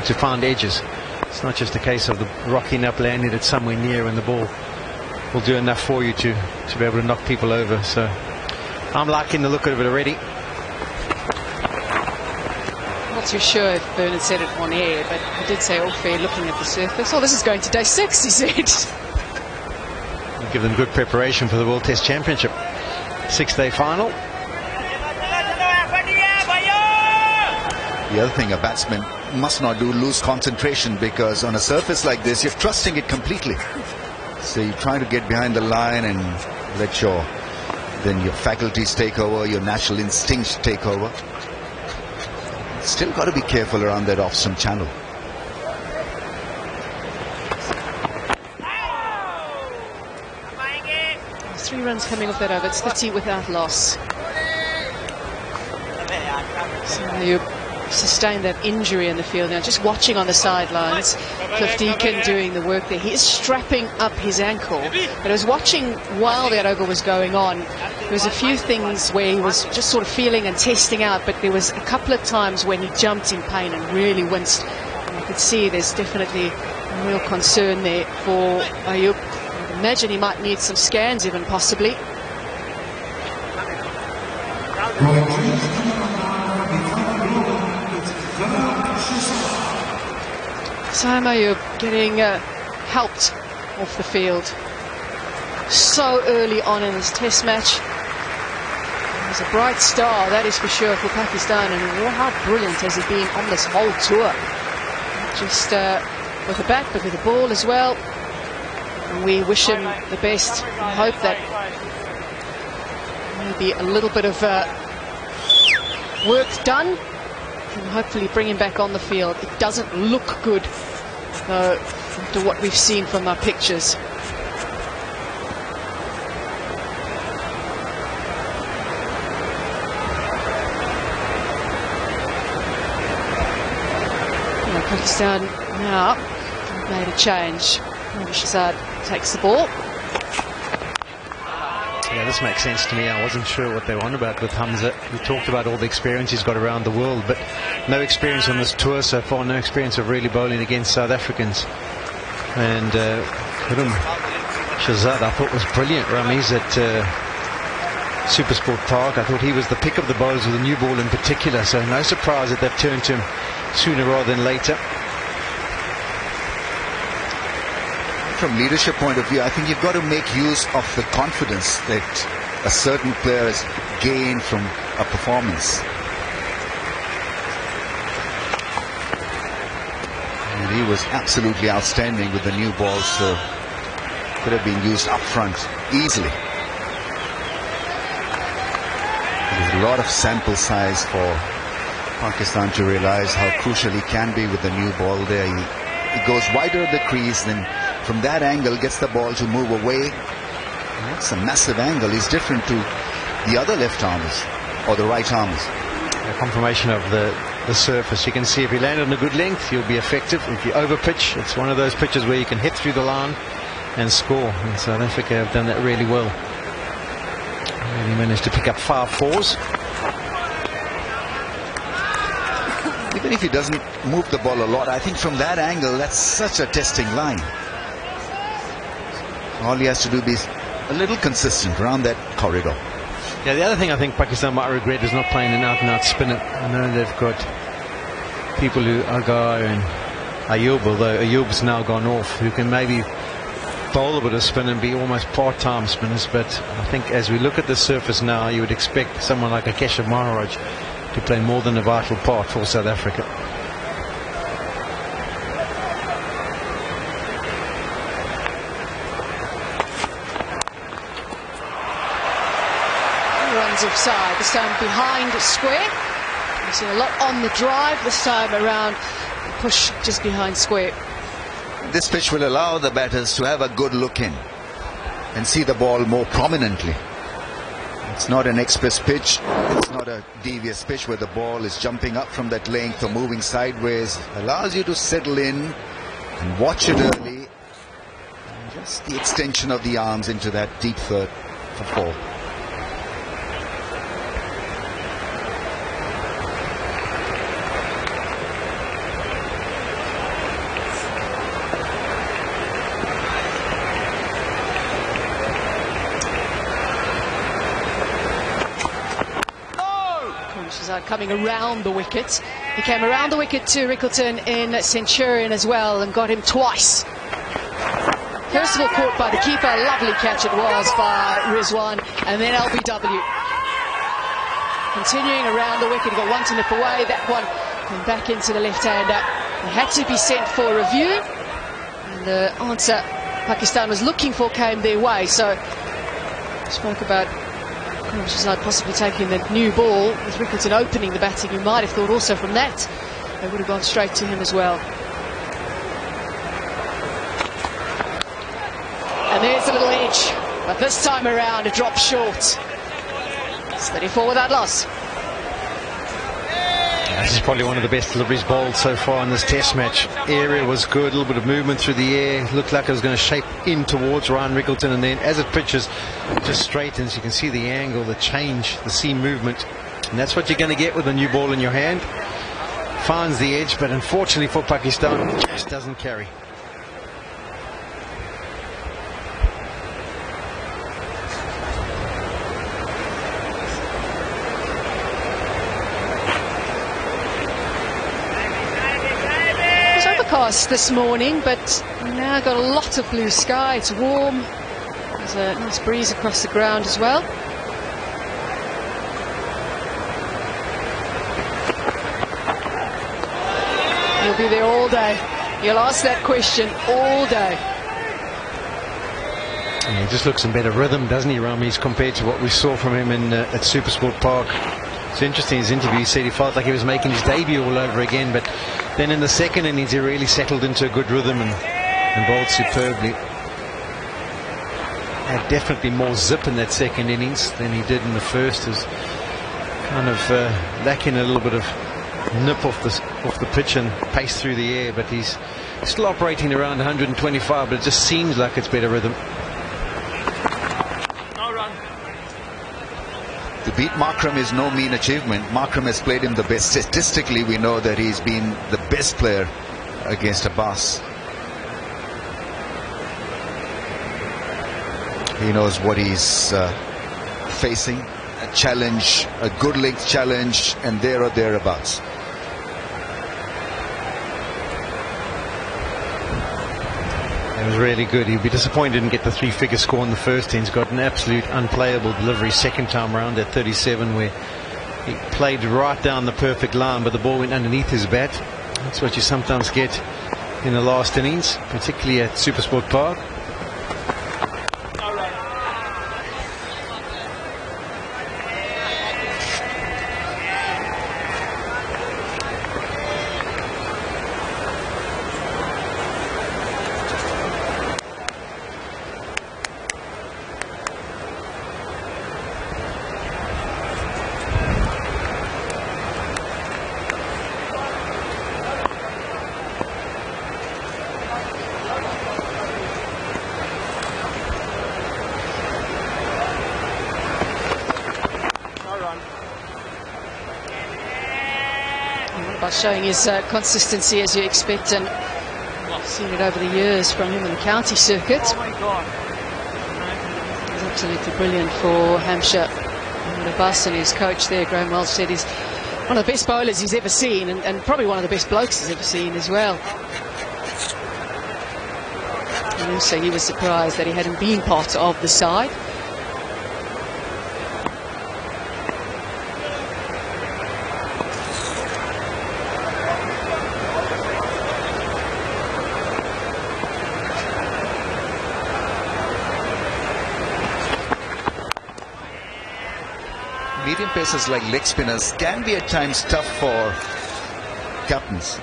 to find edges. It's not just a case of the rocking up, landing it somewhere near, and the ball will do enough for you to be able to knock people over. So I'm liking the look of it already. Not too sure if Bernard said it on air, but he did say all fair looking at the surface. Oh, this is going to day 6, he said. We'll give them good preparation for the World Test Championship. 6-day final. The other thing a batsman must not do, lose concentration, because on a surface like this, you're trusting it completely. So you try to get behind the line and let your faculties take over, your natural instincts take over. Still got to be careful around that off-swing channel. There's 3 runs coming off that over. It's 30 without loss. So you sustained that injury in the field. Now just watching on the sidelines, Cliff Deacon doing the work there. He is strapping up his ankle, but I was watching while that over was going on. There was a few things where he was just sort of feeling and testing out, but there was a couple of times when he jumped in pain and really winced. And you could see there's definitely a real concern there for Ayub. I imagine he might need some scans even, possibly. Sam Ayub getting helped off the field so early on in this test match. He's a bright star, that is for sure, for Pakistan, and how brilliant has he been on this whole tour. Not just with the bat, but with the ball as well. And we wish him the best. I hope that maybe a little bit of work done and hopefully bring him back on the field. It doesn't look good, though, after what we've seen from our pictures. Pakistan now made a change. Shazad takes the ball. Yeah, this makes sense to me. I wasn't sure what they were on about with Hamza. We talked about all the experience he's got around the world, but no experience on this tour so far, no experience of really bowling against South Africans. And Shazad, I thought, was brilliant. Ramiz at Supersport Park, I thought he was the pick of the bowlers with the new ball in particular, so no surprise that they've turned to him sooner rather than later. From leadership point of view, I think you've got to make use of the confidence that a certain player has gained from a performance. And he was absolutely outstanding with the new ball, so could have been used up front easily. There's a lot of sample size for Pakistan to realize how crucial he can be with the new ball there. He goes wider at the crease, then from that angle gets the ball to move away. That's a massive angle. He's different to the other left armers or the right armers. A confirmation of the surface. You can see if you land on a good length, you'll be effective. If you over pitch, it's one of those pitches where you can hit through the line and score. And South Africa have done that really well. Really managed to pick up 5 fours. Even if he doesn't move the ball a lot, I think from that angle, that's such a testing line. All he has to do is a little consistent around that corridor. Yeah, the other thing I think Pakistan might regret is not playing an out-and-out spinner. I know they've got people who Agar and Ayub, although Ayub's now gone off, who can maybe bowl a bit of spin and be almost part-time spinners. But I think as we look at the surface now, you would expect someone like Keshav Maharaj to play more than a vital part for South Africa. Runs offside, this time behind square. We've seen a lot on the drive, this time around push just behind square. This pitch will allow the batters to have a good look in and see the ball more prominently. It's not an express pitch, it's not a devious pitch where the ball is jumping up from that length or moving sideways. It allows you to settle in and watch it early, and just the extension of the arms into that deep third for 4. Pakistan coming around the wicket. He came around the wicket to Rickleton in Centurion as well and got him twice. First of all, caught by the keeper. Lovely catch it was by Rizwan, and then LBW. Continuing around the wicket, he got one to nip away. That one came back into the left-hander. He had to be sent for review, and the answer Pakistan was looking for came their way. So, spoke about Side possibly taking the new ball with Rickleton opening the batting. You might have thought also from that they would have gone straight to him as well. And there's a little edge, but this time around it dropped short. It's 34 without loss. This is probably one of the best deliveries bowled so far in this test match. Area was good, a little bit of movement through the air. Looked like it was going to shape in towards Ryan Rickleton, and then as it pitches, it just straightens. You can see the angle, the change, the seam movement. And that's what you're going to get with a new ball in your hand. Finds the edge, but unfortunately for Pakistan, it just doesn't carry. This morning, but we've now got a lot of blue sky. It's warm. There's a nice breeze across the ground as well. He'll be there all day. He'll ask that question all day. Yeah, he just looks in better rhythm, doesn't he, Ramesh, compared to what we saw from him in at Supersport Park. It's interesting, his interview, he said he felt like he was making his debut all over again, but then in the second innings he really settled into a good rhythm and bowled superbly. Had definitely more zip in that second innings than he did in the first. Is kind of lacking a little bit of nip off the pitch and pace through the air, but he's still operating around 125, but it just seems like it's better rhythm. To beat Markram is no mean achievement. Markram has played him the best. Statistically, we know that he's been the best player against Abbas. He knows what he's facing. A challenge, a good length challenge, and there or thereabouts. It was really good. He'd be disappointed he didn't get the three-figure score in the first innings. Got an absolute unplayable delivery second time round at 37, where he played right down the perfect line, but the ball went underneath his bat. That's what you sometimes get in the last innings, particularly at Supersport Park. By showing his consistency as you expect, and I've seen it over the years from him in the county circuit. He's absolutely brilliant for Hampshire. And Abbas and his coach there, Graham Welsh, said he's one of the best bowlers he's ever seen, and probably one of the best blokes he's ever seen as well. And also he was surprised that he hadn't been part of the side. Medium pacers like leg spinners can be at times tough for captains,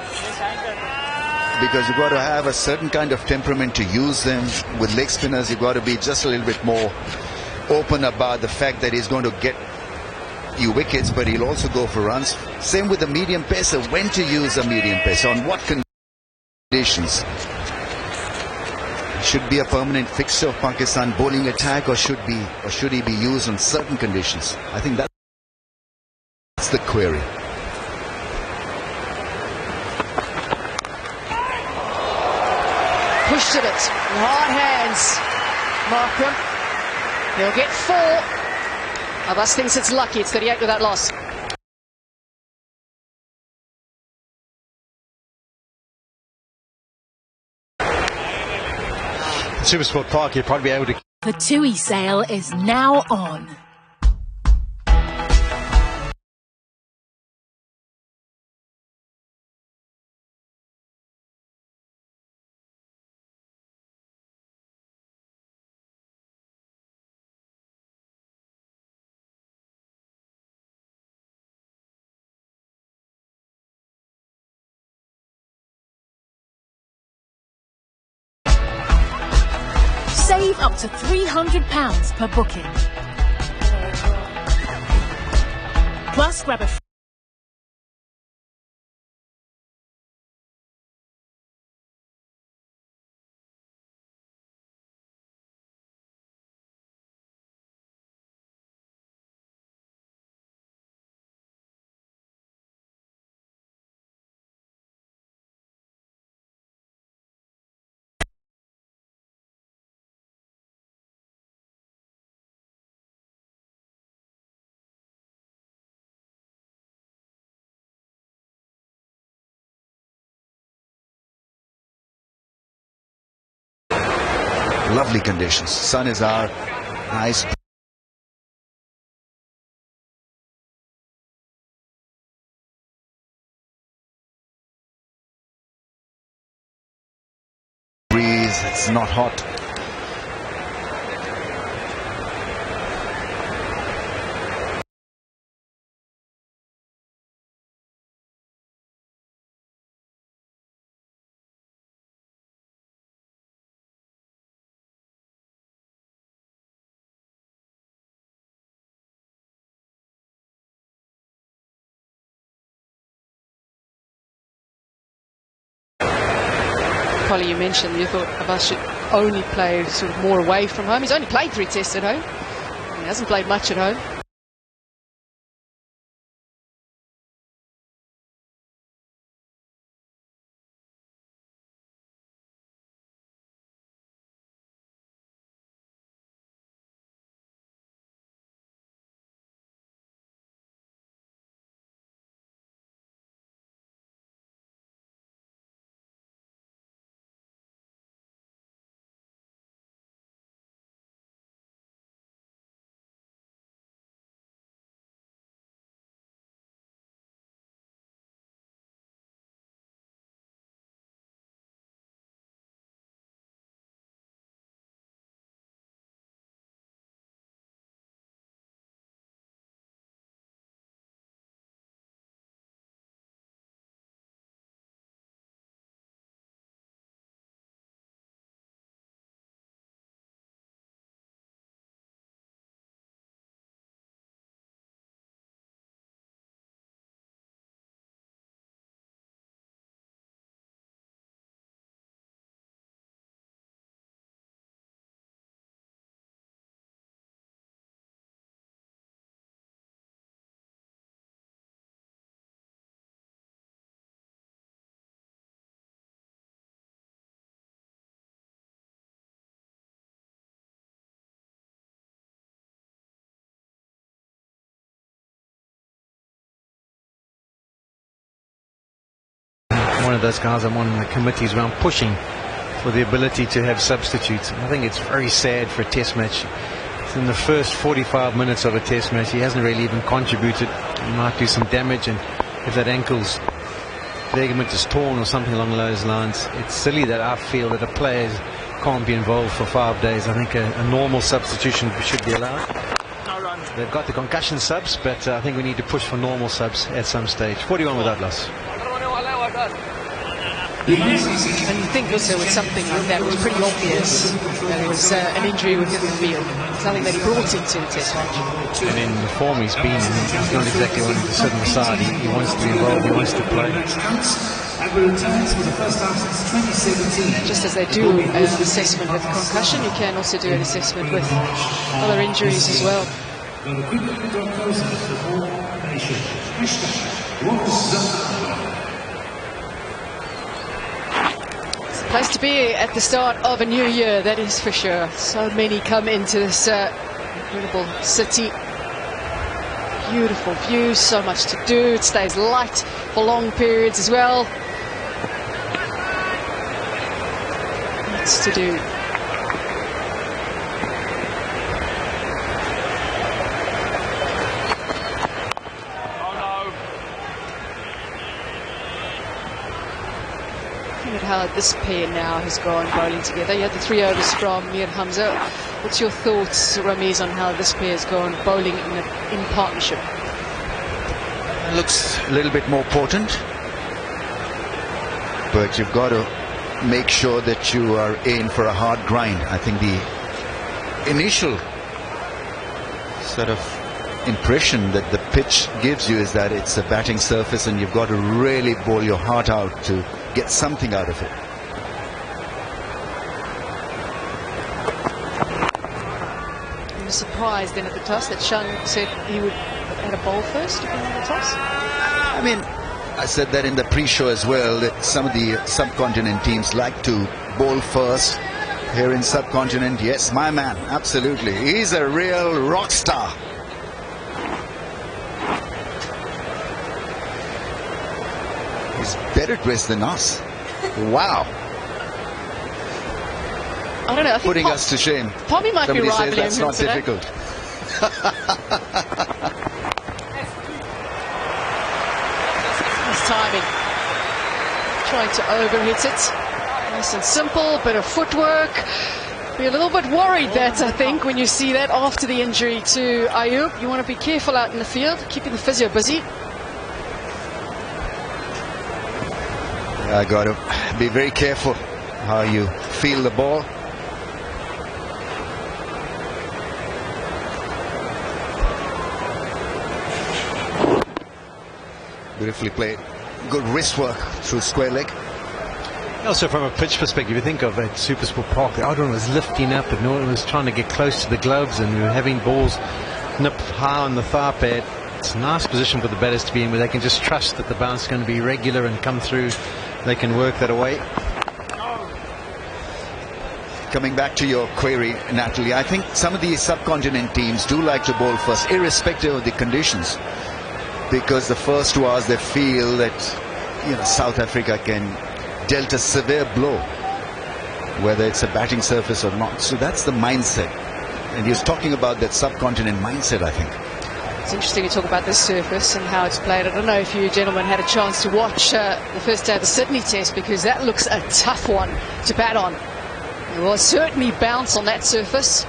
because you've got to have a certain kind of temperament to use them. With leg spinners, you've got to be just a little bit more open about the fact that he's going to get you wickets, but he'll also go for runs. Same with the medium pacer. When to use a medium pacer, on what conditions? Should be a permanent fixture of Pakistan bowling attack, or should he be used on certain conditions? I think that's the query. Pushed at it, hard hands, Markram. He'll get 4. Abbas thinks it's lucky. It's 38 without loss. Supersport Park, you'd probably be able to. The TUI sale is now on. Save up to £300 per booking. Plus, grab a Lovely conditions. Sun is out. Nice. Breeze. It's not hot. Polly, you mentioned you thought Abbas should only play sort of more away from home. He's only played 3 tests at home. He hasn't played much at home. One of those guys I'm on the committees around pushing for the ability to have substitutes. I think it's very sad for a test match. It's in the first 45 minutes of a test match, he hasn't really even contributed. He might do some damage, and if that ankle's ligament is torn or something along those lines, it's silly that I feel that a player can't be involved for 5 days. I think a normal substitution should be allowed. They've got the concussion subs, but I think we need to push for normal subs at some stage. 41 without loss. And you think also with something like that, it was pretty obvious that it was an injury within the field. Something that he brought into the test match. And in the form he's been in, he's not exactly wanting to sit on the side. He wants to be involved, he wants to play. Just as they do an assessment with concussion, you can also do an assessment with other injuries as well. Place to be at the start of a new year, that is for sure. So many come into this incredible city. Beautiful views, so much to do. It stays light for long periods as well. Lots to do. how this pair now has gone bowling together. You had the 3 overs from Mir Hamza. What's your thoughts, Ramiz, on how this pair has gone bowling in partnership? It looks a little bit more potent, but you've got to make sure that you are in for a hard grind. I think the initial sort of impression that the pitch gives you is that it's a batting surface and you've got to really bowl your heart out to get something out of it. I was surprised then at the toss that Shan said he would have a bowl first to win the toss. I mean, I said that in the pre-show as well, that some of the subcontinent teams like to bowl first. Here in subcontinent, yes, my man, absolutely. He's a real rock star. He's better dressed than us. Wow. I don't know. I think Putting us to shame. Pommy might Somebody be says rivaling that's him not today. difficult. His timing. Trying to overhit it. Nice and simple, bit of footwork. Be a little bit worried that, I think, when you see that after the injury to Ayub. You want to be careful out in the field, keeping the physio busy. I got to be very careful how you feel the ball. Beautifully played. Good wrist work through square leg. Also, from a pitch perspective, you think of at Supersport Park, the Oudron was lifting up and Norton was trying to get close to the gloves, and we were having balls nip high on the thigh pad. It's a nice position for the batters to be in, where they can just trust that the bounce is going to be regular and come through. They can work that away. Coming back to your query, Natalie, I think some of the subcontinent teams do like to bowl first, irrespective of the conditions, because the first 2 hours they feel that, you know, South Africa can dealt a severe blow, whether it's a batting surface or not. So that's the mindset, and he was talking about that subcontinent mindset, I think. It's interesting to talk about this surface and how it's played. I don't know if you gentlemen had a chance to watch the first day of the Sydney Test, because that looks a tough one to bat on. It will certainly bounce on that surface.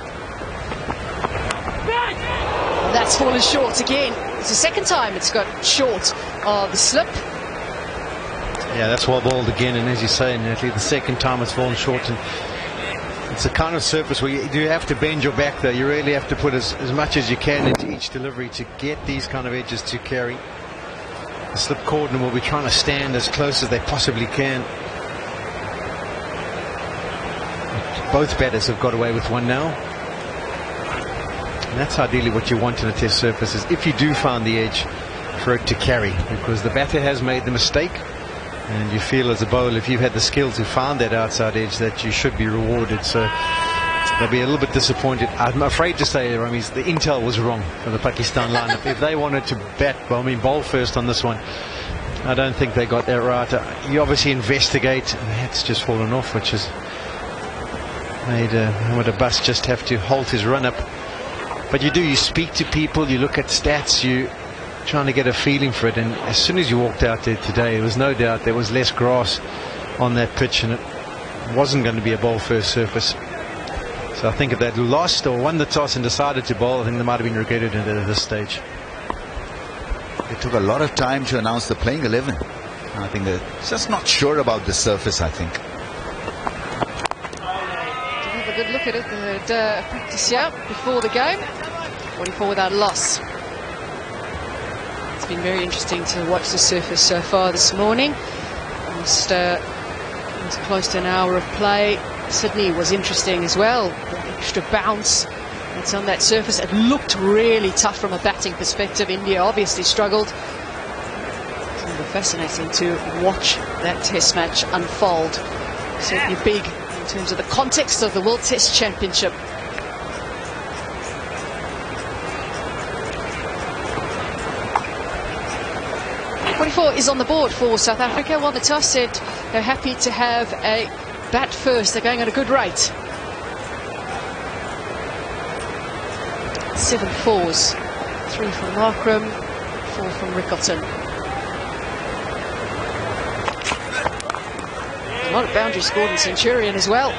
And that's fallen short again. It's the second time it's got short of the slip. Yeah, that's well bowled again, and as you say, Natalie, the second time it's fallen short. And it's a kind of surface where you do have to bend your back, though. You really have to put as much as you can into each delivery to get these kind of edges to carry. The slip cordon will be trying to stand as close as they possibly can. Both batters have got away with one now. And that's ideally what you want in a test surface, is if you do find the edge, for it to carry, because the batter has made the mistake. And you feel as a bowler, if you've had the skill to find that outside edge, that you should be rewarded. So they'll be a little bit disappointed. I'm afraid to say, Ramiz, the intel was wrong for the Pakistan lineup. If they wanted to bowl first on this one, I don't think they got that right. You obviously investigate, and that's just fallen off, which has made Mohammad Abbas just have to halt his run up. But you speak to people, you look at stats, you trying to get a feeling for it, and as soon as you walked out there today, there was no doubt there was less grass on that pitch, and it wasn't going to be a bowl first surface. So I think if they'd lost or won the toss and decided to bowl, I think they might have been regretted at this stage. It took a lot of time to announce the playing 11. I think they're just not sure about the surface, I think. Did have a good look at it. They had practice here before the game. 44 without a loss. It's been very interesting to watch the surface so far this morning. Almost close to an hour of play. Sydney was interesting as well. The extra bounce that's on that surface. It looked really tough from a batting perspective. India obviously struggled. It's going to be fascinating to watch that test match unfold. Certainly big in terms of the context of the World Test Championship. 44 is on the board for South Africa. Well, the toss said they're happy to have a bat first. They're going at a good rate. 7 fours. 3 from Markram, 4 from Rickleton. lot of boundaries scored in Centurion as well.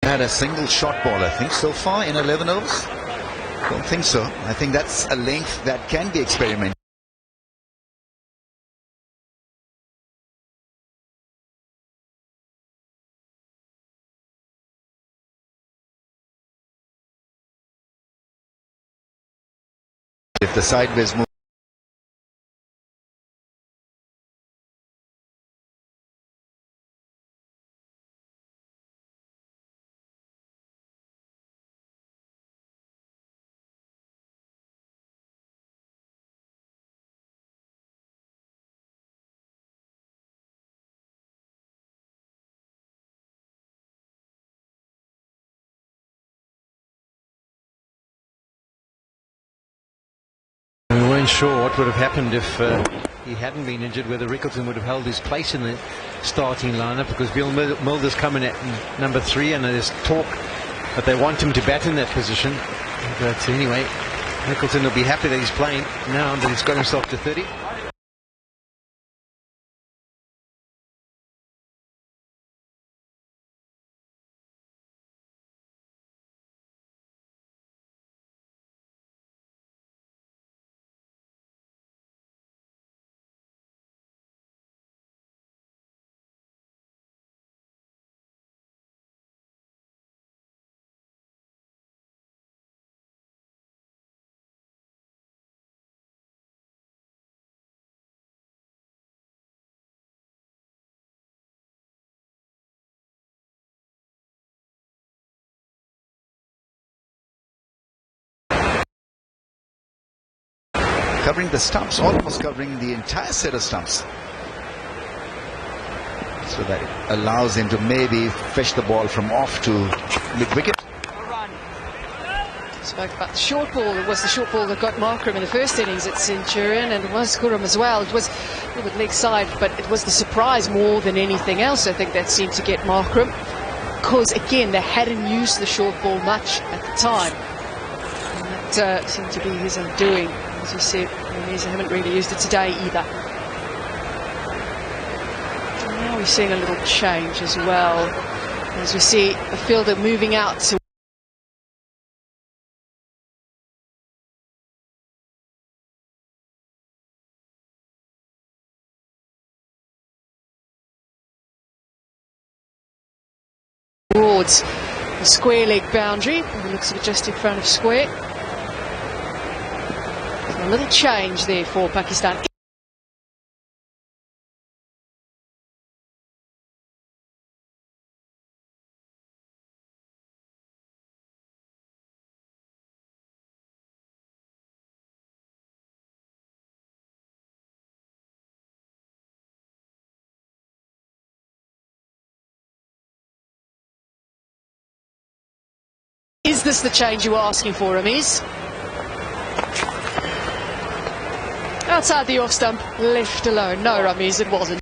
Had a single shot ball, I think, so far in 11 overs. Don't think so. I think that's a length that can be experimented. If the sideways move. We weren't sure what would have happened if he hadn't been injured, whether Rickleton would have held his place in the starting lineup, because Bill Mulder's coming at number 3 and there's talk that they want him to bat in that position. But anyway, Rickleton will be happy that he's playing now that he's got himself to 30. Covering the stumps, almost covering the entire set of stumps. So that it allows him to maybe fish the ball from off to mid-wicket. Spoke about the short ball. It was the short ball that got Markram in the first innings at Centurion, and it was Khurram as well. It was a little bit leg side, but it was the surprise more than anything else. I think that seemed to get Markram, because again they hadn't used the short ball much at the time, and that seemed to be his undoing. As you said, they haven't really used it today either. And now we're seeing a little change as well, as we see a fielder moving out to towards the square leg boundary. It looks like just in front of square. A little change there for Pakistan. Is this the change you were asking for, Ramiz? Outside the off stump, left alone. No, Ramiz, it wasn't.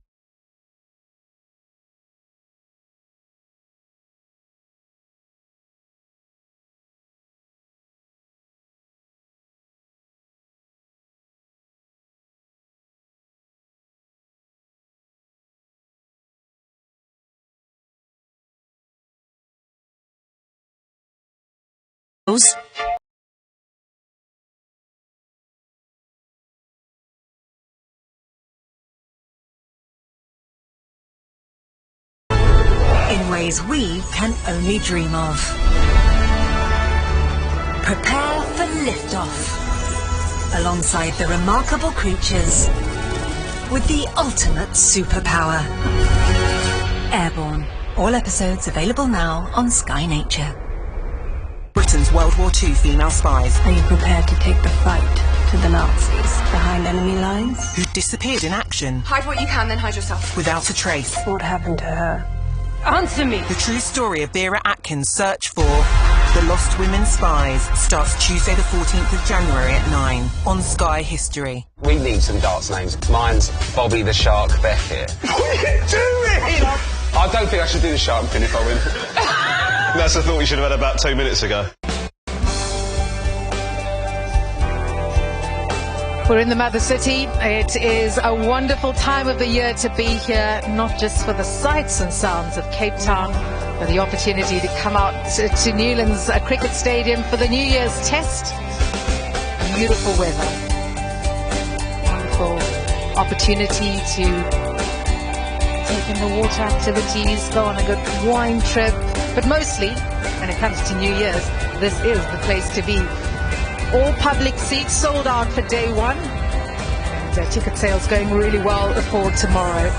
skies we can only dream of. Prepare for liftoff, alongside the remarkable creatures with the ultimate superpower. Airborne. All episodes available now on Sky Nature. Britain's World War II female spies. Are you prepared to take the fight to the Nazis behind enemy lines? Who disappeared in action. Hide what you can, then hide yourself. Without a trace. What happened to her? Answer me! The true story of Vera Atkins' search for the lost women spies starts Tuesday the 14th of January at 9 on Sky History. We need some darts names. Mine's Bobby the Shark Beckett. What are you doing? I don't think I should do the shark pin if I win. That's the thought we should have had about 2 minutes ago. We're in the Mother City. It is a wonderful time of the year to be here, not just for the sights and sounds of Cape Town, but the opportunity to come out to Newlands Cricket Stadium for the New Year's Test. Beautiful weather. Wonderful opportunity to take in the water activities, go on a good wine trip. But mostly, when it comes to New Year's, this is the place to be. All public seats sold out for day one, and ticket sales going really well for tomorrow.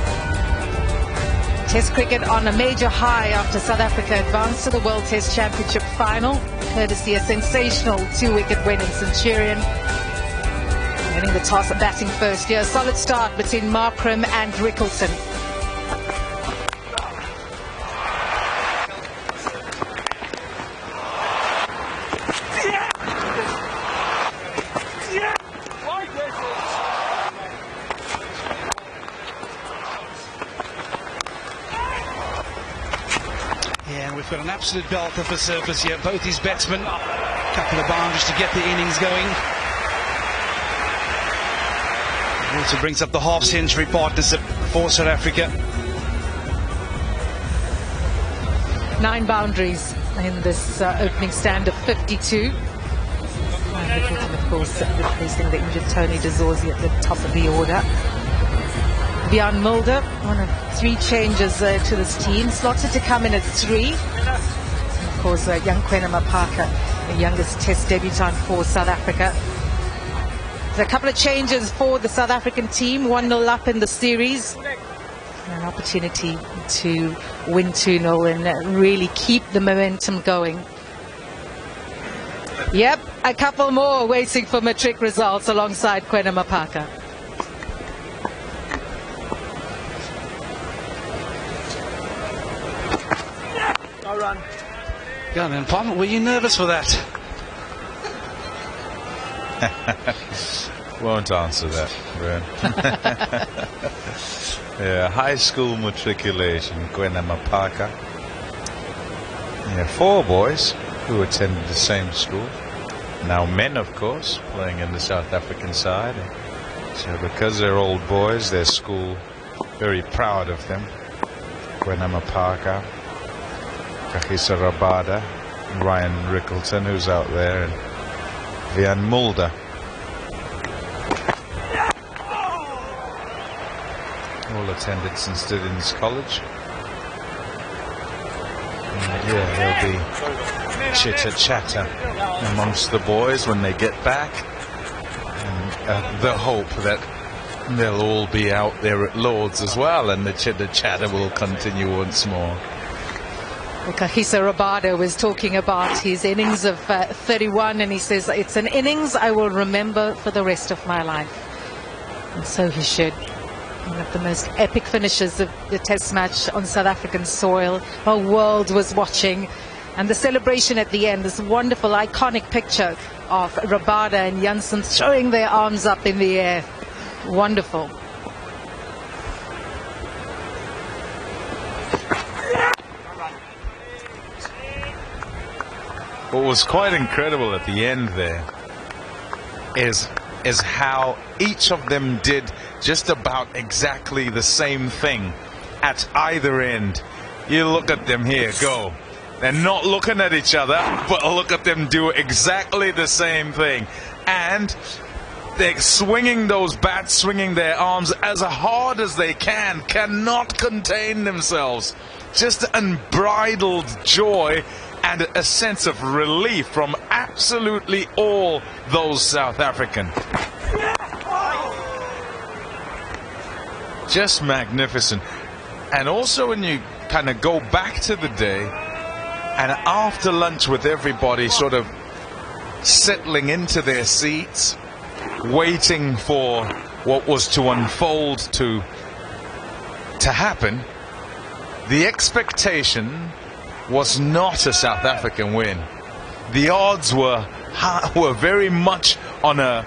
Test cricket on a major high after South Africa advanced to the World Test Championship final, courtesy a sensational 2-wicket win in Centurion. Winning the toss and batting first here. Solid start between Markram and Rickleton. We've got an absolute belter for surface here. Both these batsmen, a couple of boundaries to get the innings going. Also brings up the half-century partnership for South Africa. 9 boundaries in this opening stand of 52. And of course, replacing the injured Tony De Zorzi at the top of the order. Bjorn Mulder, one of 3 changes to this team, slotted to come in at 3. Of course, young Kwena Mapaka, the youngest Test debutant for South Africa. There's a couple of changes for the South African team, 1-0 up in the series. An opportunity to win 2-0 and really keep the momentum going. Yep, a couple more waiting for matric results alongside Kwena Mapaka. Run. Go on then, Pom. Were you nervous for that? Won't answer that, Brian. Yeah, high school matriculation, Kwena Mapaka. Yeah, 4 boys who attended the same school. Now men, of course, playing in the South African side. So because they're old boys, their school very proud of them. Kwena Mapaka, Kagiso Rabada, Ryan Rickleton, who's out there, and Bjorn Mulder. All attended St. Stephen's College. And yeah, there'll be chitter-chatter amongst the boys when they get back. And the hope that they'll all be out there at Lord's as well, and the chitter-chatter will continue once more. Well, Kagiso Rabada was talking about his innings of 31, and he says, it's an innings I will remember for the rest of my life. And so he should. One of the most epic finishes of the Test match on South African soil. The world was watching. And the celebration at the end, this wonderful, iconic picture of Rabada and Janssen throwing their arms up in the air. Wonderful. What was quite incredible at the end there is how each of them did just about exactly the same thing at either end. You look at them here, go. They're not looking at each other, but look at them do exactly the same thing. And they're swinging those bats, swinging their arms as hard as they can, cannot contain themselves. just unbridled joy and a sense of relief from absolutely all those South African. Just magnificent. And also when you kind of go back to the day and after lunch with everybody sort of settling into their seats, waiting for what was to unfold to happen, the expectation was not a South African win. The odds were very much on a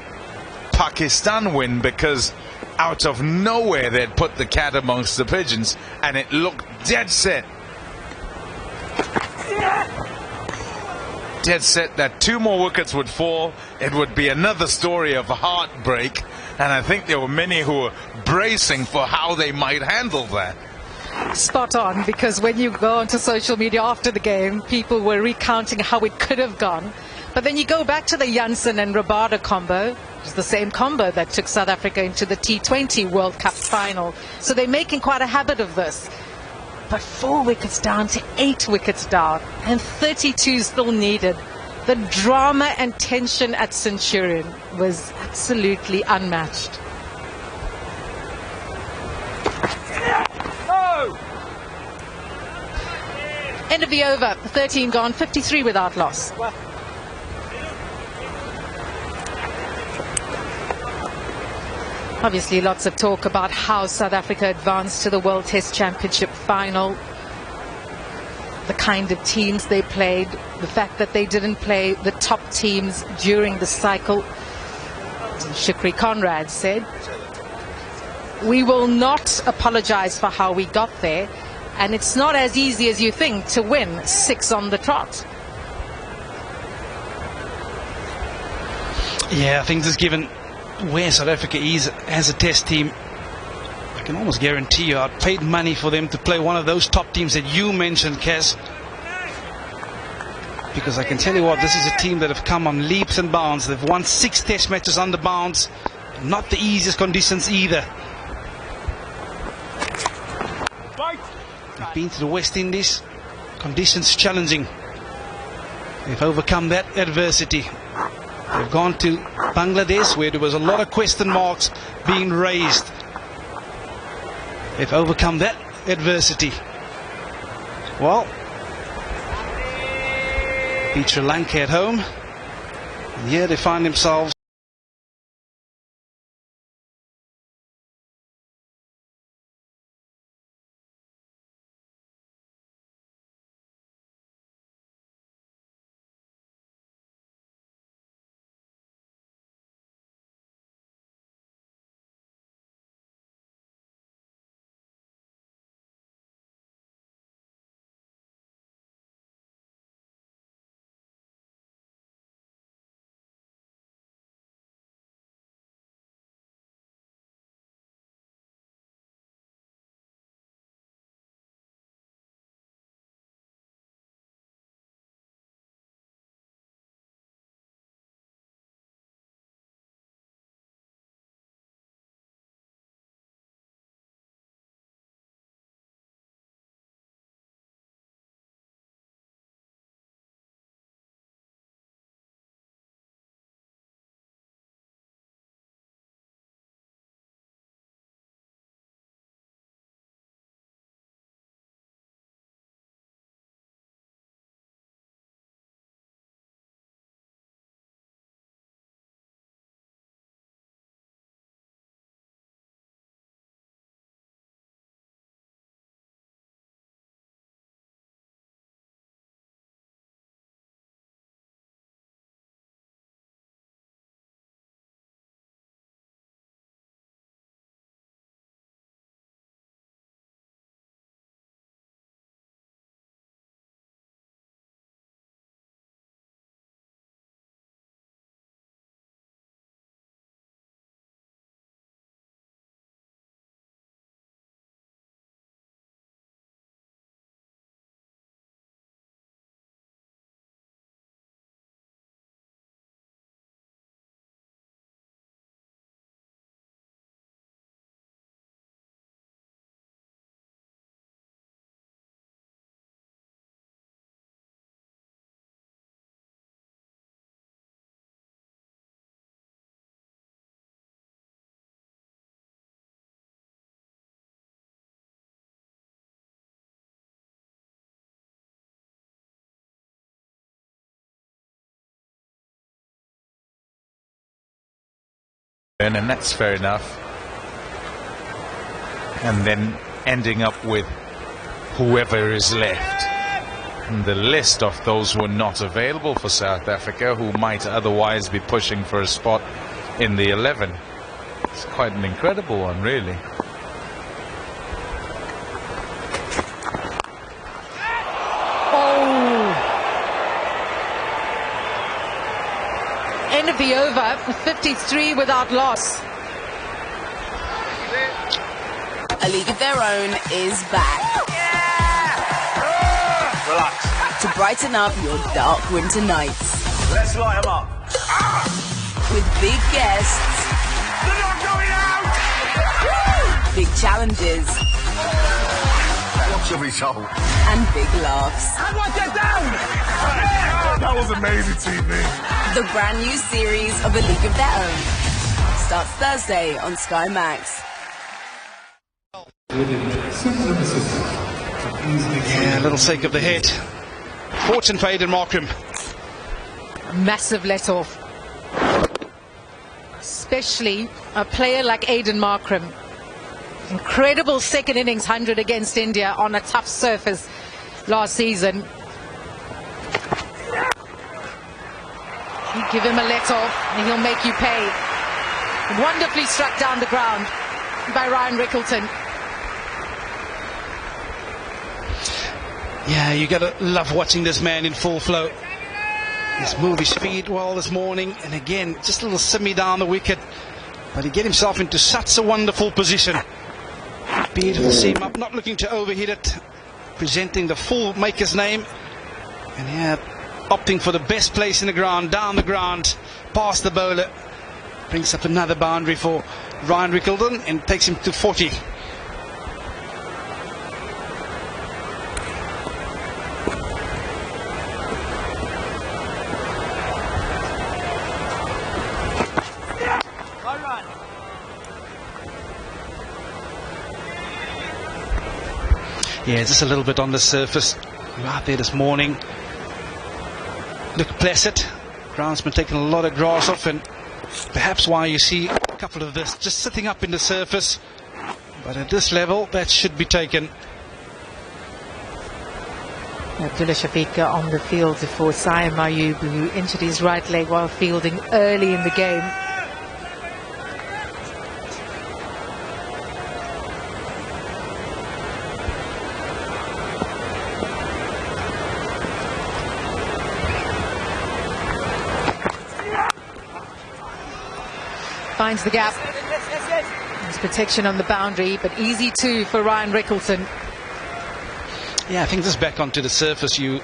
Pakistan win, because out of nowhere they'd put the cat amongst the pigeons, and it looked dead set. Dead set that 2 more wickets would fall. It would be another story of heartbreak, and I think there were many who were bracing for how they might handle that. Spot on, because when you go onto social media after the game, people were recounting how it could have gone. But then you go back to the Jansen and Rabada combo, which is the same combo that took South Africa into the T20 World Cup final. So they're making quite a habit of this. But 4 wickets down to 8 wickets down, and 32 still needed. The drama and tension at Centurion was absolutely unmatched. End of the over, 13 gone, 53 without loss. Obviously lots of talk about how South Africa advanced to the World Test Championship final, the kind of teams they played, the fact that they didn't play the top teams during the cycle. Shukri Conrad said, "We will not apologize for how we got there, and it's not as easy as you think to win 6 on the trot." Yeah, I think just given where South Africa is as a test team, I can almost guarantee you I'd paid money for them to play one of those top teams that you mentioned, Kaz. Because I can tell you what, this is a team that have come on leaps and bounds. They've won 6 test matches under bounds. Not the easiest conditions either. They've been to the West Indies, conditions challenging. They've overcome that adversity. They've gone to Bangladesh, where there was a lot of question marks being raised. They've overcome that adversity. Well, beat Sri Lanka at home, and here they find themselves and that's fair enough. And then ending up with whoever is left. And the list of those who are not available for South Africa, who might otherwise be pushing for a spot in the 11. It's quite an incredible one, really. End of the over, 53 without loss. A League of Their Own is back. Relax. To brighten up your dark winter nights. Let's light them up. With big guests. They're not going out! Big challenges. Watch the result. And big laughs. How do I get down? That was amazing TV. The brand new series of A League of Their Own starts Thursday on Sky Max. Yeah, a little shake of the head. Fortune for Aidan Markram. Massive let off. Especially a player like Aidan Markram. Incredible second innings 100 against India on a tough surface last season. You give him a let off and he'll make you pay. Wonderfully struck down the ground by Ryan Rickleton. Yeah, you gotta love watching this man in full flow. He's moved his feet well this morning, and again, just a little simmy down the wicket. But he get himself into such a wonderful position. Beautiful seam up, not looking to overhit it. Presenting the full maker's name. And yeah, opting for the best place in the ground, down the ground, past the bowler. Brings up another boundary for Ryan Rickleton and takes him to 40. Yeah, just a little bit on the surface. You're out there this morning. Look placid. Groundsman taking a lot of grass off, and perhaps why you see a couple of this just sitting up in the surface. But at this level, that should be taken. Abdullah Shafiq on the field for Saim Ayub, who injured his right leg while fielding early in the game. Finds the gap. There's protection on the boundary, but easy too for Ryan Rickleton. Yeah, I think this back onto the surface, you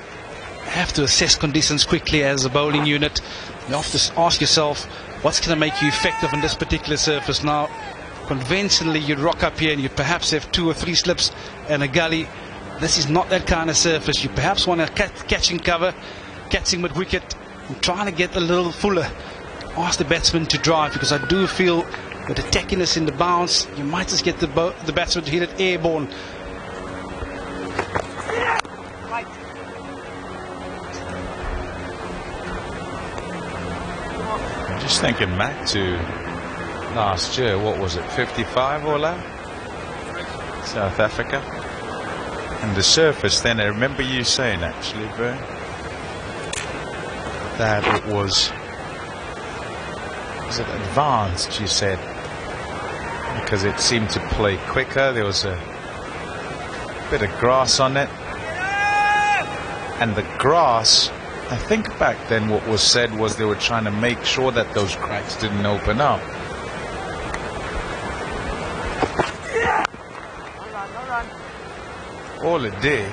have to assess conditions quickly as a bowling unit. You have to ask yourself, what's going to make you effective on this particular surface? Now, conventionally, you'd rock up here and you perhaps have 2 or 3 slips and a gully. This is not that kind of surface. You perhaps want to catching cover, catching mid wicket, and trying to get a little fuller. Ask the batsman to drive, because I do feel with the tackiness in the bounce, you might just get the batsman to hit it airborne. I'm just thinking back to last year, what was it, 55 all out? South Africa. And the surface then, I remember you saying actually, Vern, that it was it advanced, you said, because it seemed to play quicker. There was a bit of grass on it, and the grass, I think back then what was said was they were trying to make sure that those cracks didn't open up. All it did,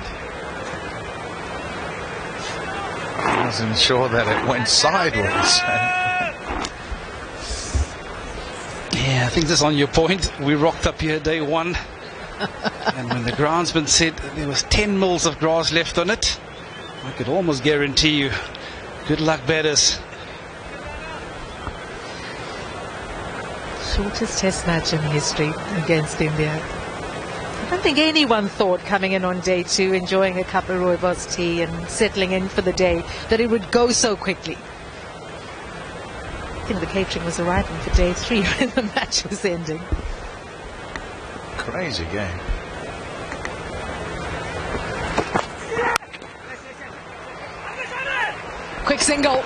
I wasn't sure that it went sideways. Yeah, I think that's on your point. We rocked up here day one, and when the groundsman said there was 10 mils of grass left on it, I could almost guarantee you, good luck batters. Shortest test match in history against India. I don't think anyone thought coming in on day 2, enjoying a cup of rooibos tea and settling in for the day, that it would go so quickly. think the catering was arriving for day 3 when the match was ending. Crazy game. Quick single.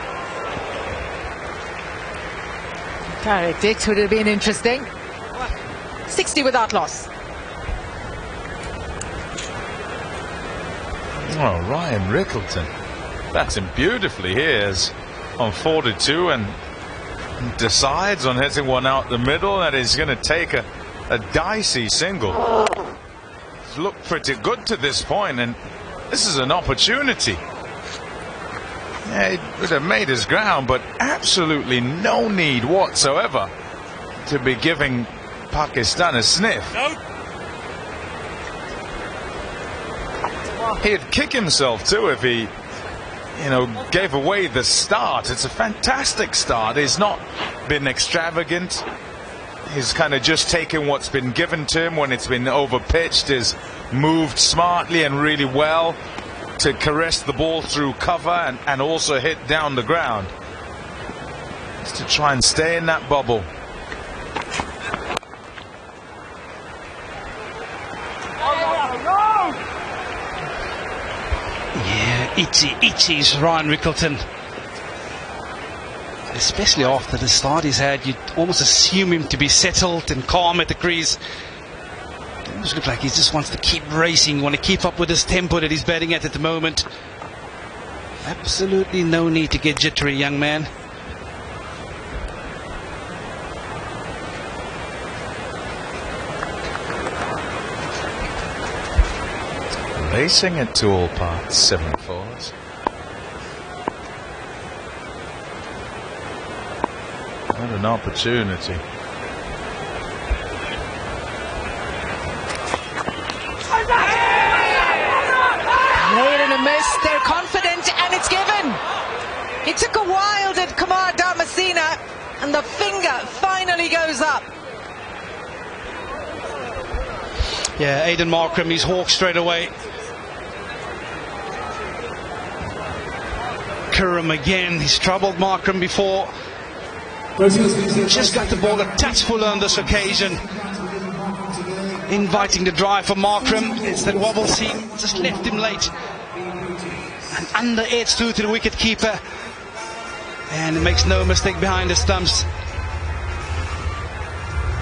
Direct it would have been interesting. 60 without loss. Oh, Ryan Rickleton bats him beautifully here as on 4-2 and decides on hitting one out the middle that is going to take a dicey single. It's looked pretty good to this point, and this is an opportunity. Yeah, he would have made his ground, but absolutely no need whatsoever to be giving Pakistan a sniff. He'd kick himself too if he, gave away the start. It's a fantastic start. He's not been extravagant. He's kind of just taken what's been given to him when it's been overpitched. He's moved smartly and really well to caress the ball through cover and also hit down the ground. Just to try and stay in that bubble. Yeah, itchy's Ryan Rickleton. Especially after the start he's had, you'd almost assume him to be settled and calm at the crease. It almost looks like he just wants to keep racing, want to keep up with his tempo that he's batting at the moment. Absolutely no need to get jittery, young man. Racing it to all parts, 7 fours. What an opportunity. Made and a miss. They're confident, and it's given. It took a while, did Kumar Damasina, and the finger finally goes up. Yeah, Aidan Markram, he's hawked straight away. Curran again, he's troubled Markram before. Just got the ball a touch fuller on this occasion. Inviting the drive for Markram. It's that wobble seam, just left him late. And under edge through to the wicket keeper. And he makes no mistake behind the stumps.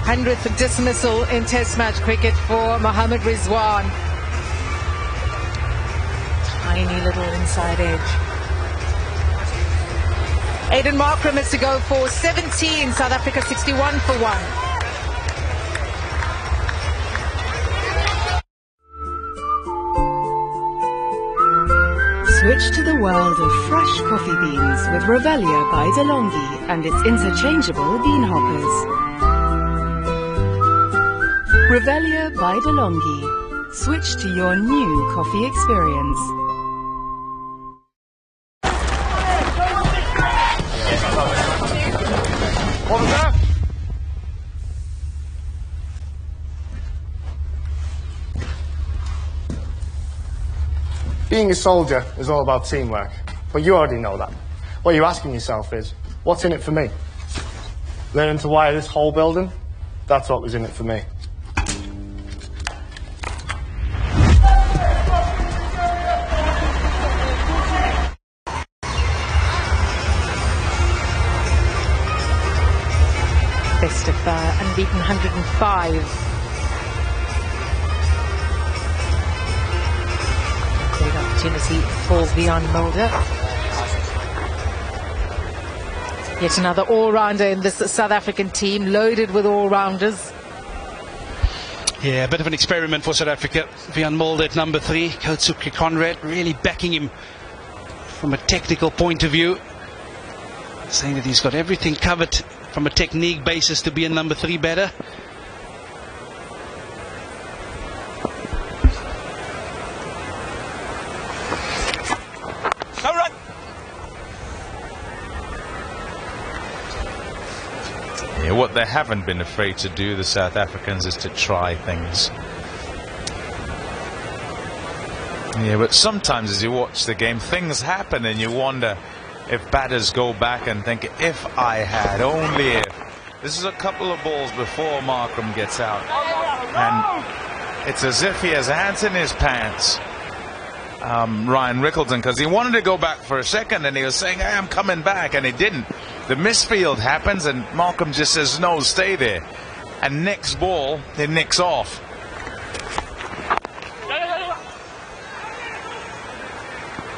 100th dismissal in Test match cricket for Mohammad Rizwan. Tiny little inside edge. Aidan Markram is to go for 17, South Africa 61 for 1. Switch to the world of fresh coffee beans with Revelia by DeLonghi and its interchangeable bean hoppers. Revelia by DeLonghi. Switch to your new coffee experience. Being a soldier is all about teamwork, but you already know that. What you're asking yourself is, what's in it for me? Learning to wire this whole building? That's what was in it for me. Best of unbeaten 105. Great opportunity falls beyond Mulder. Yet another all-rounder in this South African team, loaded with all-rounders. Yeah, a bit of an experiment for South Africa. Vian Mulder at number 3, Kotsuke Conrad really backing him from a technical point of view, saying that he's got everything covered from a technique basis to be a number 3 batter. Yeah, what they haven't been afraid to do, the South Africans, is to try things. Yeah, but sometimes as you watch the game, things happen and you wonder, if batters go back and think, if I had, only if. This is a couple of balls before Markham gets out, and it's as if he has hands in his pants, Ryan Rickleton, because he wanted to go back for a second and he was saying, hey, I'm coming back, and he didn't. The misfield happens and Markham just says, no, stay there. And next ball, he nicks off.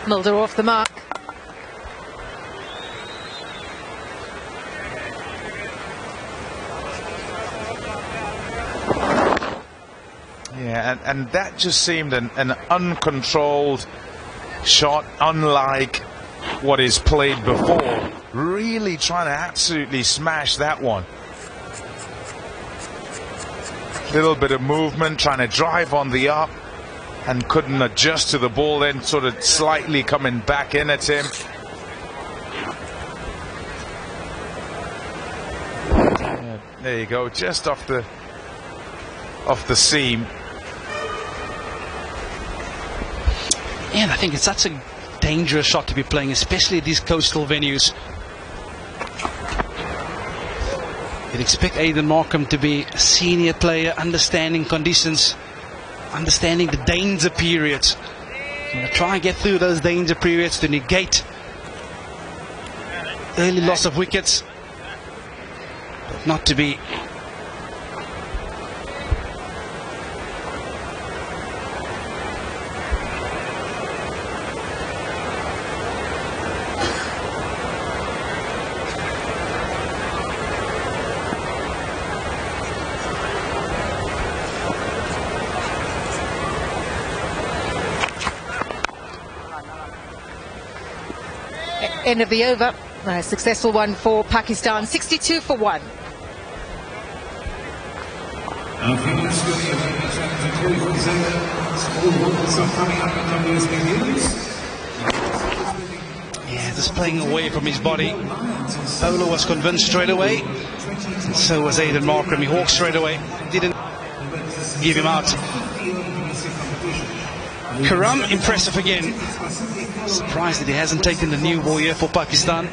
Mulder off the mark. Yeah, and that just seemed an uncontrolled shot, unlike what is played before. Really trying to absolutely smash that one. Little bit of movement, trying to drive on the up, and couldn't adjust to the ball, then sort of slightly coming back in at him. Yeah, there you go, just off the seam. And I think it's such a dangerous shot to be playing, especially at these coastal venues. You'd expect Aidan Markham to be a senior player, understanding conditions, understanding the danger periods. You're going to try and get through those danger periods to negate early loss of wickets, but not to be end of the over. A successful one for Pakistan, 62 for 1. Yeah, just playing away from his body. Ola was convinced straight away, and so was Aidan Markham. He hawked straight away, didn't give him out. Karam impressive again. Surprised that he hasn't taken the new ball here for Pakistan.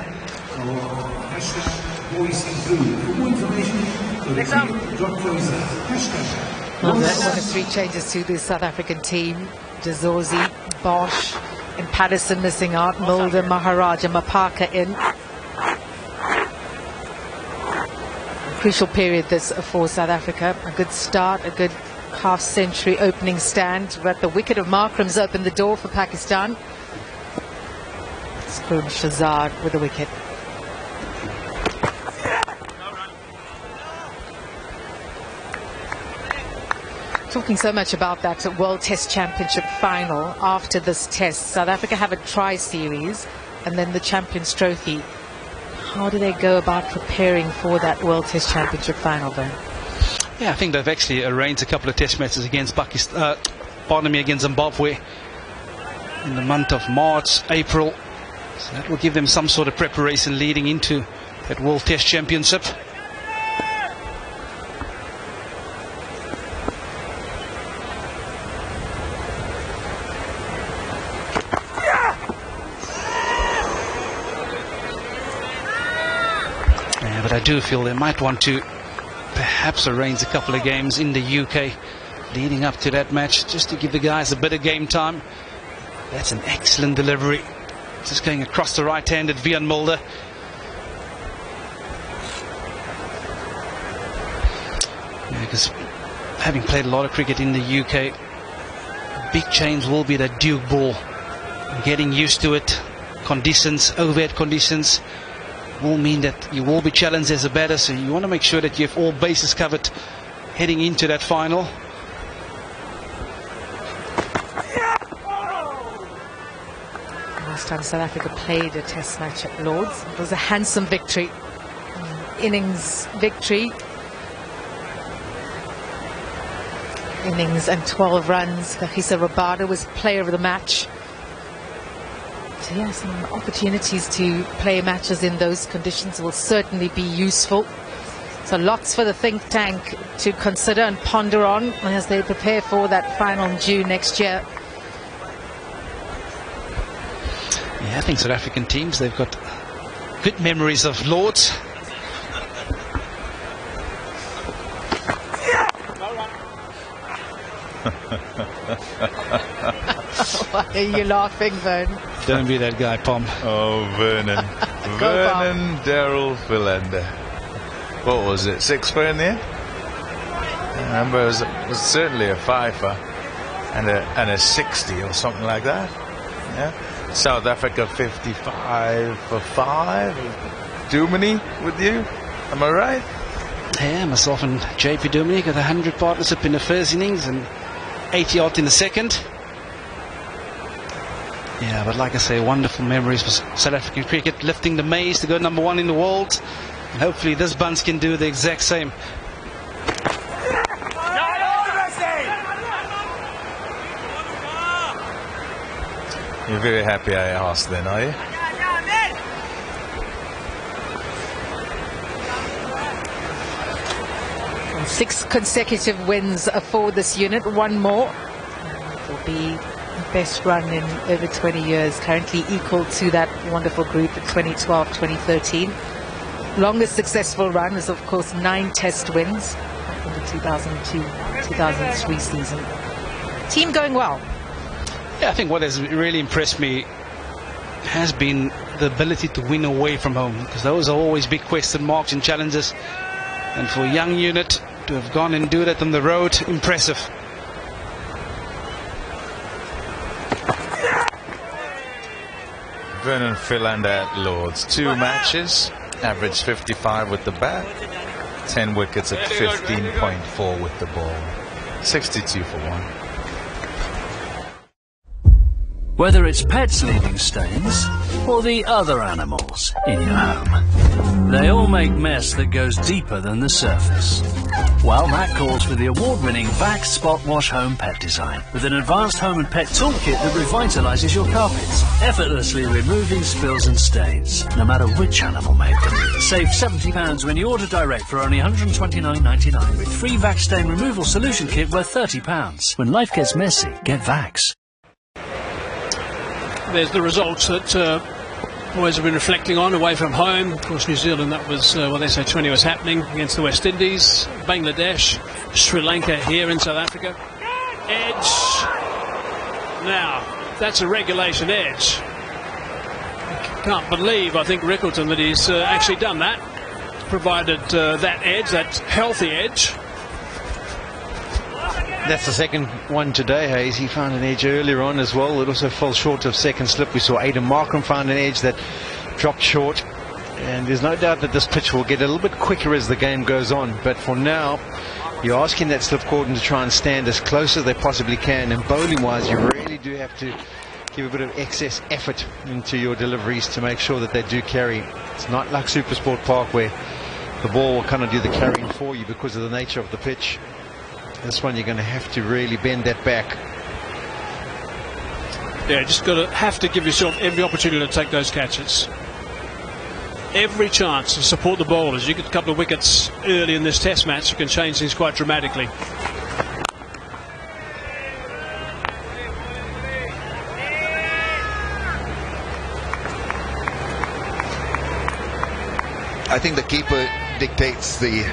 Well, that's one of 3 changes to the South African team. Dazorzi, Bosch and Patterson missing out. Mulder, Maharaja, Mapaka in. Crucial period this for South Africa. A good start, a good half-century opening stand, but the wicket of Markram's opened the door for Pakistan. Spoon Shazad with a wicket. Talking so much about that World Test Championship final, after this test, South Africa have a tri-series and then the Champions Trophy. How do they go about preparing for that World Test Championship final then? Yeah, I think they've actually arranged a couple of test matches against Pakistan, against Zimbabwe in the month of March, April. So that will give them some sort of preparation leading into that World Test Championship. Yeah, but I do feel they might want to perhaps arrange a couple of games in the UK leading up to that match, just to give the guys a bit of game time. That's an excellent delivery. Just going across the right hand at Vian Mulder. Yeah, because having played a lot of cricket in the UK, big change will be that Duke ball. Getting used to it. Conditions, overhead conditions, will mean that you will be challenged as a batter, so you want to make sure that you have all bases covered heading into that final. Last time South Africa played a test match at Lord's, it was a handsome victory, innings victory. Innings and 12 runs. Kagiso Rabada was player of the match. So yeah, some opportunities to play matches in those conditions will certainly be useful. So lots for the think tank to consider and ponder on as they prepare for that final in June next year. Yeah, Yeah, I think South African teams, they've got good memories of Lords. Why are you laughing, Vern? Don't be that guy, Pom. Oh, Vernon. Vernon Daryl Philander. What was it, 6 for in the end? I remember it was certainly a 5-fer and a 60 or something like that. Yeah. South Africa 55 for 5. Duminy with you, am I right? Yeah, myself and JP Duminy got 100 partnership in the first innings and 80 odd in the second. Yeah, but like I say, wonderful memories for South African cricket, lifting the maize to go #1 in the world, and hopefully this bunch can do the exact same. You're very happy I asked then, are you? 6 consecutive wins for this unit. One more. It will be the best run in over 20 years, currently equal to that wonderful group at 2012-2013. Longest successful run is, of course, 9 test wins in the 2002-2003 season. Team going well. Yeah, I think what has really impressed me has been the ability to win away from home, because those are always big question marks and challenges. And for a young unit to have gone and do that on the road, impressive. Vernon Philander at Lords, 2 matches, averaged 55 with the bat, 10 wickets at 15.4 with the ball, 62 for 1. Whether it's pets leaving stains or the other animals in your home, they all make mess that goes deeper than the surface. Well, that calls for the award-winning Vax Spot Wash Home Pet Design, with an advanced home and pet toolkit that revitalizes your carpets, effortlessly removing spills and stains, no matter which animal made them. Save £70 when you order direct for only £129.99 with free Vax stain removal solution kit worth £30. When life gets messy, get Vax. There's the results that boys have been reflecting on away from home. Of course, New Zealand, that was what they say 20 was happening against the West Indies. Bangladesh, Sri Lanka here in South Africa. Edge. Now, that's a regulation edge. I can't believe, I think, Rickleton, that he's actually done that. Provided that edge, that healthy edge. That's the second one today, Hayes. He found an edge earlier on as well. It also fell short of second slip. We saw Aidan Markram found an edge that dropped short. And there's no doubt that this pitch will get a little bit quicker as the game goes on. But for now, you're asking that slip cordon to try and stand as close as they possibly can. And bowling-wise, you really do have to give a bit of excess effort into your deliveries to make sure that they do carry. It's not like Supersport Park where the ball will kind of do the carrying for you because of the nature of the pitch. This one you're going to have to really bend that back. Yeah, just have to give yourself every opportunity to take those catches. Every chance to support the bowlers. You get a couple of wickets early in this test match, you can change things quite dramatically. I think the keeper dictates the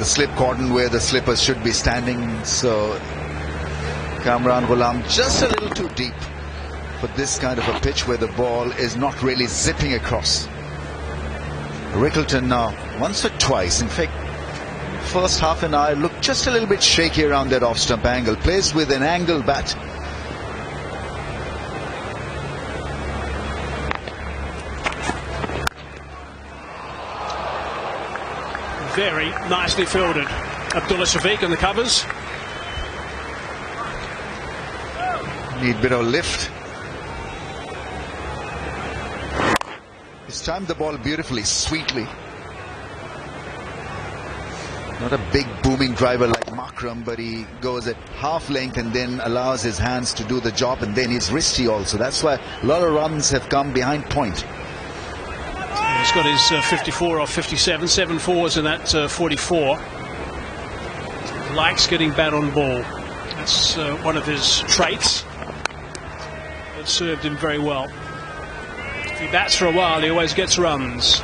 slip cordon where the slippers should be standing, so Kamran Ghulam just a little too deep for this kind of a pitch where the ball is not really zipping across. Rickleton now once or twice, in fact first half an hour, looked just a little bit shaky around that off stump angle, plays with an angle bat. Very nicely fielded. Abdullah Shafiq in the covers. Need a bit of lift. He's timed the ball beautifully, sweetly. Not a big booming driver like Markram, but he goes at half length and then allows his hands to do the job, and then he's wristy also. That's why a lot of runs have come behind point. He's got his 54 off 57, 7 fours in that 44. Likes getting bat on ball. That's one of his traits. That served him very well. If he bats for a while, he always gets runs.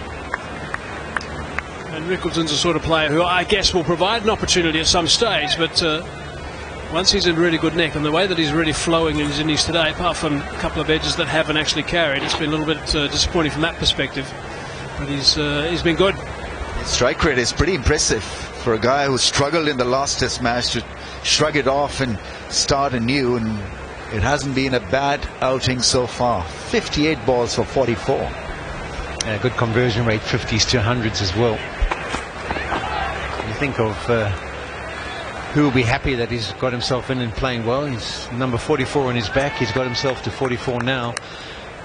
And Rickleton's the sort of player who I guess will provide an opportunity at some stage, but once he's in really good nick, and the way that he's really flowing in his innings today, apart from a couple of edges that haven't actually carried, it's been a little bit disappointing from that perspective. But he's been good. His strike rate is pretty impressive for a guy who struggled in the last Test match to shrug it off and start anew, and it hasn't been a bad outing so far. 58 balls for 44. Yeah, good conversion rate, 50s to 100s as well. You think of who will be happy that he's got himself in and playing well. He's number 44 on his back. He's got himself to 44 now.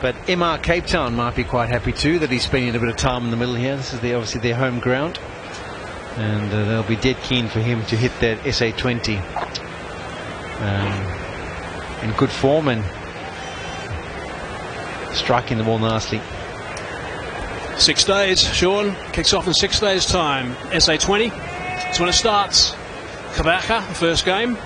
But MR Cape Town might be quite happy too that he's spending a bit of time in the middle here. This is obviously their home ground, and they'll be dead keen for him to hit that SA20 in good form and striking the ball nicely. 6 days, Sean. Kicks off in 6 days' time. SA20. That's when it starts. Kabaka, the first game.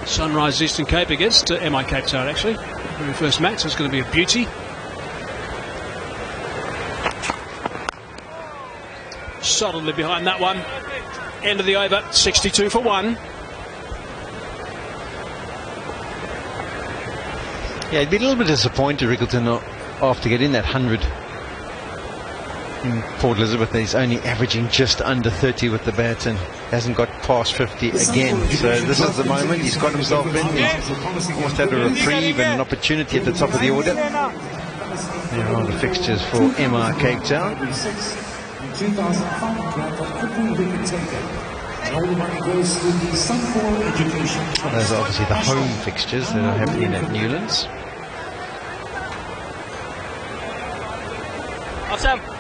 Sunrise Eastern Cape against MI Cape Town, actually. Very first match. It's going to be a beauty. Solidly behind that one. End of the over. 62 for 1. Yeah, he'd be a little bit disappointed, Rickleton, after getting that 100 in Port Elizabeth. He's only averaging just under 30 with the bat and hasn't got past 50 again. So this is the moment he's got himself in. He's almost had a reprieve and an opportunity at the top of the order. There are the fixtures for MR Cape Town. Those are obviously the home fixtures that are happening at Newlands. Awesome.